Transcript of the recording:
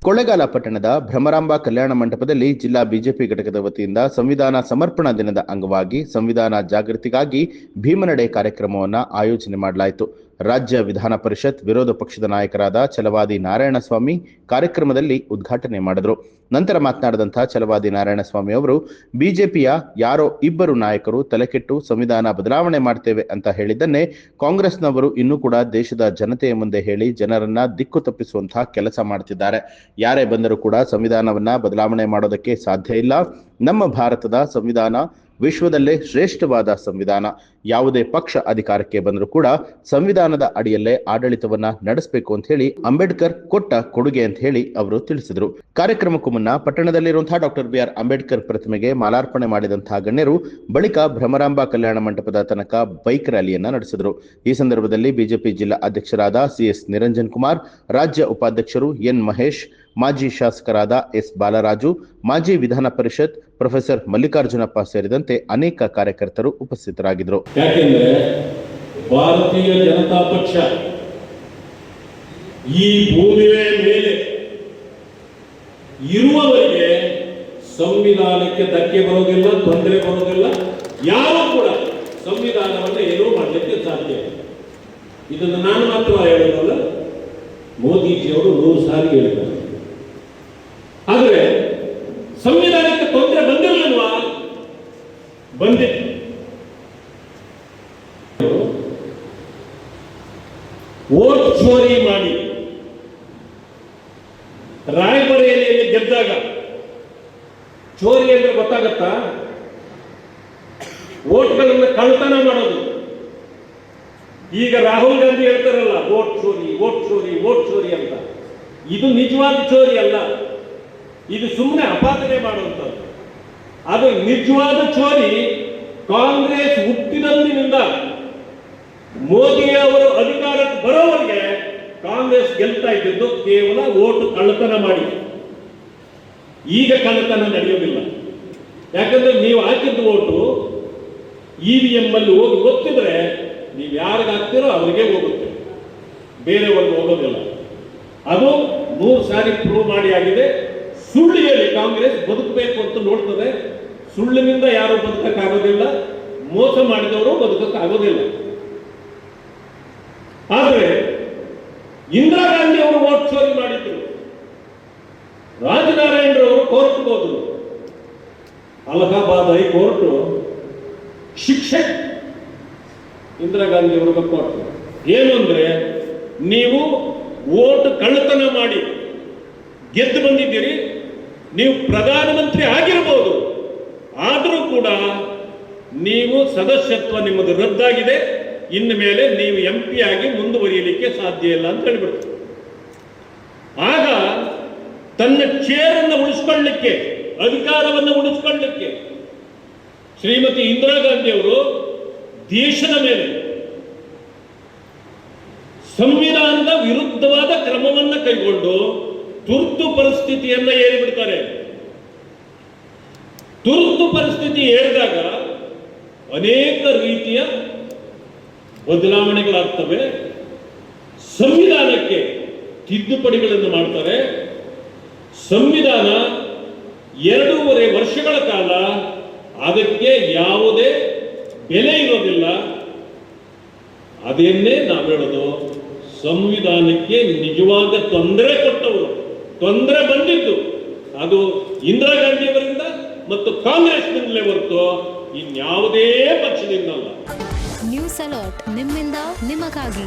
ಕೊಳ್ಳೇಗಾಲ ಪಟ್ಟಣದ ಭ್ರಮರಾಂಬ ಕಲ್ಯಾಣ ಮಂಟಪದಲ್ಲಿ ಜಿಲ್ಲಾ ಬಿಜೆಪಿ ಘಟಕದ ವತಿಯಿಂದ ಸಂವಿಧಾನ ಸಮರ್ಪಣಾ ದಿನದ ಅಂಗವಾಗಿ ಸಂವಿಧಾನ ಜಾಗೃತಿಗಾಗಿ ಭೀಮನಡೆ ಕಾರ್ಯಕ್ರಮವನ್ನು ಆಯೋಜನೆ ಮಾಡಲಾಯಿತು. ರಾಜ್ಯ ವಿಧಾನ ಪರಿಷತ್ ವಿರೋಧ ಪಕ್ಷದ ನಾಯಕರಾದ ಛಲವಾದಿ ನಾರಾಯಣಸ್ವಾಮಿ ಕಾರ್ಯಕ್ರಮದಲ್ಲಿ ಉದ್ಘಾಟನೆ ಮಾಡಿದರು. ನಂತರ ಮಾತನಾಡಿದಂತಹ ಛಲವಾದಿ ನಾರಾಯಣಸ್ವಾಮಿ ಅವರು ಬಿಜೆಪಿಯ ಯಾರೋ ಇಬ್ಬರು ನಾಯಕರು ತಲೆಕೆಟ್ಟು ಸಂವಿಧಾನ ಬದಲಾವಣೆ ಮಾಡ್ತೇವೆ ಅಂತ ಹೇಳಿದ್ದನ್ನೇ ಕಾಂಗ್ರೆಸ್ನವರು ಇನ್ನೂ ಕೂಡ ದೇಶದ ಜನತೆಯ ಮುಂದೆ ಹೇಳಿ ಜನರನ್ನ ದಿಕ್ಕು ತಪ್ಪಿಸುವಂತಹ ಕೆಲಸ ಮಾಡ್ತಿದ್ದಾರೆ. ಯಾರೇ ಬಂದರೂ ಕೂಡ ಸಂವಿಧಾನವನ್ನ ಬದಲಾವಣೆ ಮಾಡೋದಕ್ಕೆ ಸಾಧ್ಯ ಇಲ್ಲ. ನಮ್ಮ ಭಾರತದ ಸಂವಿಧಾನ ವಿಶ್ವದಲ್ಲೇ ಶ್ರೇಷ್ಠವಾದ ಸಂವಿಧಾನ. ಯಾವುದೇ ಪಕ್ಷ ಅಧಿಕಾರಕ್ಕೆ ಬಂದರೂ ಕೂಡ ಸಂವಿಧಾನದ ಅಡಿಯಲ್ಲೇ ಆಡಳಿತವನ್ನ ನಡೆಸಬೇಕು ಅಂತ ಹೇಳಿ ಅಂಬೇಡ್ಕರ್ ಕೊಟ್ಟ ಕೊಡುಗೆ ಅಂತ ಹೇಳಿ ಅವರು ತಿಳಿಸಿದರು. ಕಾರ್ಯಕ್ರಮಕ್ಕೂ ಮುನ್ನ ಪಟ್ಟಣದಲ್ಲಿರುವಂತಹ ಡಾಕ್ಟರ್ ಬಿ.ಆರ್. ಅಂಬೇಡ್ಕರ್ ಪ್ರತಿಮೆಗೆ ಮಾಲಾರ್ಪಣೆ ಮಾಡಿದಂತಹ ಗಣ್ಯರು ಬಳಿಕ ಭ್ರಮರಾಂಬ ಕಲ್ಯಾಣ ಮಂಟಪದ ತನಕ ಬೈಕ್ ರ್ಯಾಲಿಯನ್ನ ನಡೆಸಿದರು. ಈ ಸಂದರ್ಭದಲ್ಲಿ ಬಿಜೆಪಿ ಜಿಲ್ಲಾ ಅಧ್ಯಕ್ಷರಾದ ಸಿ.ಎಸ್. ನಿರಂಜನ್ ಕುಮಾರ್, ರಾಜ್ಯ ಉಪಾಧ್ಯಕ್ಷರು ಎನ್. ಮಹೇಶ್, ಮಾಜಿ ಶಾಸಕರಾದ ಎಸ್. ಬಾಲರಾಜು, ಮಾಜಿ ವಿಧಾನ ಪರಿಷತ್ ಪ್ರೊಫೆಸರ್ ಮಲ್ಲಿಕಾರ್ಜುನಪ್ಪ ಸೇರಿದಂತೆ ಅನೇಕ ಕಾರ್ಯಕರ್ತರು ಉಪಸ್ಥಿತರಾಗಿದ್ದರು. ಯಾಕೆಂದ್ರೆ ಭಾರತೀಯ ಜನತಾ ಪಕ್ಷ ಈ ಭೂಮಿಯ ಮೇಲೆ ಇರುವವರೆಗೆ ಸಂವಿಧಾನಕ್ಕೆ ಧಕ್ಕೆ ಬರೋದಿಲ್ಲ, ತೊಂದರೆ ಬರೋದಿಲ್ಲ. ಯಾರು ಕೂಡ ಸಂವಿಧಾನವನ್ನು ಏನೂ ಮಾಡಲಿಕ್ಕೆ ಸಾಧ್ಯ. ಇದನ್ನು ನಾನು ಮಾತ್ರ ಹೇಳೋದಲ್ಲ, ಮೋದಿಜಿಯವರು 100 ಸಾರಿ ಹೇಳಿದ್ದಾರೆ. ಆದರೆ ಸಂವಿಧಾನಕ್ಕೆ ತೊಂದರೆ ಬಂದಿರಲಿಲ್ವಾ? ಬಂದಿತ್ತು. ವೋಟ್ ಚೋರಿ ಮಾಡಿ ರಾಯಬರೇಲಿಯಲ್ಲಿ ಗೆದ್ದಾಗ ಚೋರಿ ಅಂದ್ರೆ ಗೊತ್ತಾಗತ್ತಾ? ವೋಟ್ಗಳನ್ನು ಕಳ್ತನ ಮಾಡೋದು. ಈಗ ರಾಹುಲ್ ಗಾಂಧಿ ಹೇಳ್ತಾರಲ್ಲ, ವೋಟ್ ಚೋರಿ, ವೋಟ್ ಚೋರಿ, ವೋಟ್ ಚೋರಿ ಅಂತ. ಇದು ನಿಜವಾದ ಚೋರಿ ಅಲ್ಲ, ಇದು ಸುಮ್ಮನೆ ಅಪಾದನೆ ಮಾಡುವಂಥದ್ದು. ಅದು ನಿಜವಾದ ಚೋರಿ. ಕಾಂಗ್ರೆಸ್ ಹುಟ್ಟಿದಂದಿನಿಂದ ಮೋದಿಯವರು ಅಧಿಕಾರಕ್ಕೆ ಬರೋವರೆಗೆ ಕಾಂಗ್ರೆಸ್ ಗೆಲ್ತಾ ಇದ್ದದ್ದು ಕೇವಲ ವೋಟ್ ಕಳ್ಳತನ ಮಾಡಿ. ಈಗ ಕಳ್ಳತನ ನಡೆಯೋದಿಲ್ಲ. ಯಾಕಂದ್ರೆ ನೀವು ಹಾಕಿದ್ದು ವೋಟು EVM ಅಲ್ಲಿ ಹೋಗಿ ಗೊತ್ತಿದ್ರೆ ನೀವು ಯಾರಿಗೆ ಹಾಕ್ತಿರೋ ಅವರಿಗೆ ಹೋಗುತ್ತೆ, ಬೇರೆಯವ್ರಿಗೆ ಹೋಗೋದಿಲ್ಲ. ಅದು 100 ಸಾರಿ ಪ್ರೂವ್ ಮಾಡಿ ಆಗಿದೆ. ಸುಳ್ಳು ಹೇಳಿ ಕಾಂಗ್ರೆಸ್ ಬದುಕಬೇಕು ಅಂತ ನೋಡ್ತದೆ. ಸುಳ್ಳಿನಿಂದ ಯಾರು ಬದುಕಕ್ಕಾಗೋದಿಲ್ಲ, ಮೋಸ ಮಾಡಿದವರು ಬದುಕಕ್ಕಾಗೋದಿಲ್ಲ. ಆದರೆ ಇಂದಿರಾ ಗಾಂಧಿ ಅವರು ವೋಟ್ ಚೋರಿ ಮಾಡಿದ್ರು. ರಾಜನಾರಾಯಣರವರು ಕೋರ್ಟ್ಗೆ ಹೋದ್ರು. ಅಲಹಾಬಾದ್ ಹೈಕೋರ್ಟ್ ಶಿಕ್ಷೆ ಇಂದಿರಾ ಗಾಂಧಿ ಅವರಿಗೆ ಕೊಟ್ಟರು. ಏನು ಅಂದ್ರೆ, ನೀವು ವೋಟ್ ಕಳ್ಳತನ ಮಾಡಿ ಗೆದ್ದು ಬಂದಿದ್ದೀರಿ, ನೀವು ಪ್ರಧಾನಮಂತ್ರಿ ಆಗಿರಬಹುದು, ಆದರೂ ಕೂಡ ನೀವು ಸದಸ್ಯತ್ವ ನಿಮ್ಮದು ರದ್ದಾಗಿದೆ, ಇನ್ನು ಮೇಲೆ ನೀವು MP ಆಗಿ ಮುಂದುವರಿಯಲಿಕ್ಕೆ ಸಾಧ್ಯ ಇಲ್ಲ ಅಂತ ಹೇಳಿಬಿಡ್ತು. ಆಗ ತನ್ನ ಚೇರನ್ನು ಉಳಿಸ್ಕೊಳ್ಳಲಿಕ್ಕೆ, ಅಧಿಕಾರವನ್ನು ಉಳಿಸ್ಕೊಳ್ಳಲಿಕ್ಕೆ ಶ್ರೀಮತಿ ಇಂದಿರಾ ಗಾಂಧಿ ಅವರು ದೇಶದ ಮೇಲೆ ಸಂವಿಧಾನದ ವಿರುದ್ಧವಾದ ಕ್ರಮವನ್ನು ಕೈಗೊಂಡು ತುರ್ತು ಪರಿಸ್ಥಿತಿಯನ್ನ ಏರಿಬಿಡ್ತಾರೆ. ತುರ್ತು ಪರಿಸ್ಥಿತಿ ಏರಿದಾಗ ಅನೇಕ ರೀತಿಯ ಬದಲಾವಣೆಗಳಾಗ್ತವೆ. ಸಂವಿಧಾನಕ್ಕೆ ತಿದ್ದುಪಡಿಗಳನ್ನು ಮಾಡ್ತಾರೆ. ಸಂವಿಧಾನ 2.5 ವರ್ಷಗಳ ಕಾಲ ಅದಕ್ಕೆ ಯಾವುದೇ ಬೆಲೆ ಇರೋದಿಲ್ಲ. ಅದನ್ನೇ ನಾವು ಹೇಳೋದು, ಸಂವಿಧಾನಕ್ಕೆ ನಿಜವಾದ ತೊಂದರೆ ಕೊಟ್ಟವರು, ತೊಂದರೆ ಬಂದಿದ್ದು ಅದು ಇಂದಿರಾ ಗಾಂಧಿಯವರಿಂದ ಮತ್ತು ಕಾಂಗ್ರೆಸ್ನಿಂದಲೇ ಹೊರತು ಇನ್ಯಾವುದೇ ಪಕ್ಷದಿಂದಲ್ಲ. ನ್ಯೂಸ್ ಅಲರ್ಟ್, ನಿಮ್ಮಿಂದ ನಿಮಗಾಗಿ.